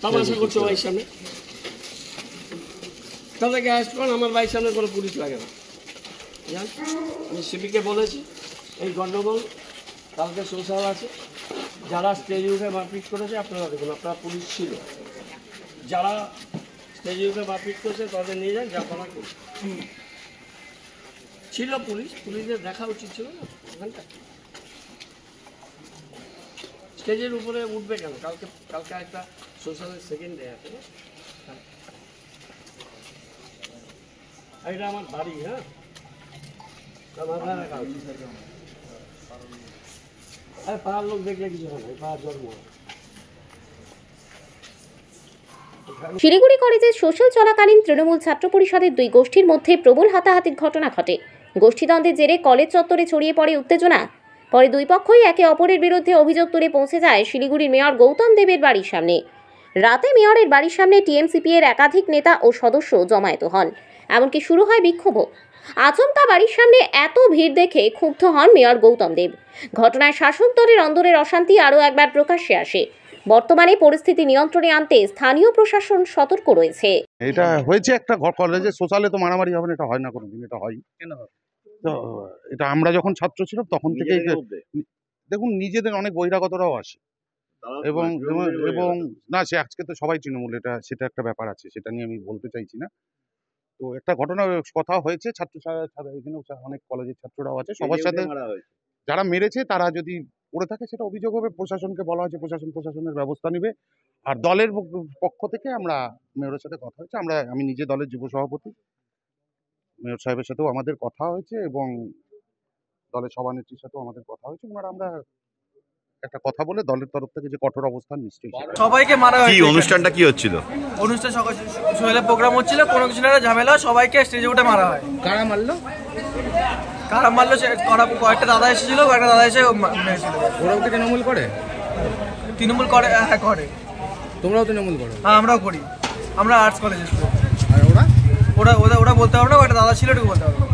তামাশা করছো ভাইয়ের সামনে, তাদেরকে অ্যারেস্ট করেন। আমার ভাইয়ের সামনে কোনো পুলিশ লাগে না। জান, আমি সিপিকে বলেছি এই গণ্ডগোল কালকে সোশ্যাল আছে, যারা স্টেজে উঠে মারপিট করেছে আপনারা দেখুন, আপনারা পুলিশ ছিল, যারা স্টেজে উঠে মারপিট করেছে তাদের নিয়ে যান, যা করা করুন। ছিল পুলিশদের দেখা উচিত ছিল না ওখানটা। স্টেজের উপরে উঠবে কেন? কালকে একটা সোশ্যালের সেকেন্ড ডে আছে। এটা আমার বাড়ি, হ্যাঁ, পাড়ার লোক দেখলে কিছু হয় না, পাড়ার জন্ম। শিলিগুড়ি কলেজে সোশ্যাল চলাকালীন তৃণমূল ছাত্র পরিষদের দুই গোষ্ঠীর মধ্যে প্রবল হাতাহাতির ঘটনা ঘটে। গোষ্ঠীদ্বন্দ্বের জেরে কলেজ চত্বরে ছড়িয়ে পড়ে উত্তেজনা। পরে দুই পক্ষই একে অপরের বিরুদ্ধে অভিযোগ তুলে পৌঁছে যায় শিলিগুড়ির মেয়র গৌতম দেবের বাড়ির সামনে। রাতে মেয়রের বাড়ির সামনে টিএমসিপি এর একাধিক নেতা ও সদস্য জমায়েত হন, এমনকি শুরু হয় বিক্ষোভ। আচমকা বাড়ির সামনে এত ভিড় দেখে ক্ষুব্ধ হন মেয়র গৌতম দেব। ঘটনায় শাসক দলের অন্দরের অশান্তি আরও একবার প্রকাশ্যে আসে। বর্তমানে পরিস্থিতি নিয়ন্ত্রণে আনতে স্থানীয় প্রশাসন সতর্ক রয়েছে। এটা হয়েছে একটা কলেজে সোশ্যালে তো মারামারি হবে না, এটা হয় না কোনোদিন, এটা হয় কেন? তো এটা আমরা যখন ছাত্র ছিলাম তখন থেকে দেখুন নিজেদের অনেক বহিরাগতরাও আসে এবং না, সে আজকে তো সবাই তৃণমূল, সেটা একটা ব্যাপার আছে, সেটা নিয়ে আমি বলতে চাইছি না। তো একটা ঘটনা কথা হয়েছে, এখানে অনেক কলেজের ছাত্ররাও আছে, সবার সাথে যারা মেরেছে তারা যদি পড়ে থাকে সেটা অভিযোগ হবে, প্রশাসনকে বলা হয়েছে, প্রশাসনের ব্যবস্থা নেবে। আর দলের পক্ষ থেকে আমরা মেয়রের সাথে কথা হয়েছে, আমি নিজে দলের যুব সভাপতি, মেয়র সাহেবের সাথেও আমাদের কথা হয়েছে এবং দলের সভানেত্রীর সাথেও আমাদের কথা হয়েছে। আমরা একটা কথা বলে দলের তরফ থেকে যে কঠোর অবস্থান নিশ্চয়ই। সবাইকে মারা হয়েছে। কি অনুষ্ঠানটা কি হচ্ছিল? অনুষ্ঠান সকালে প্রোগ্রাম হচ্ছিল, কোনো কিছু না ঝামেলা, সবাইকে স্টেজে উঠে মারা হয়। কারা মারলো কয়েকটা দাদা এসেছিল, কয়েকটা দাদা এসে মেরেছিল। ওরাও কি তৃণমূল করে? তৃণমূল করে, হ্যাঁ করে। তোমরাও তৃণমূল করো? হ্যাঁ আমরাও করি, আমরা আর্টস কলেজে। আর ওরা ওরা বলতে পারবো না, একটা দাদা ছিল, এটুকু বলতে পারবো।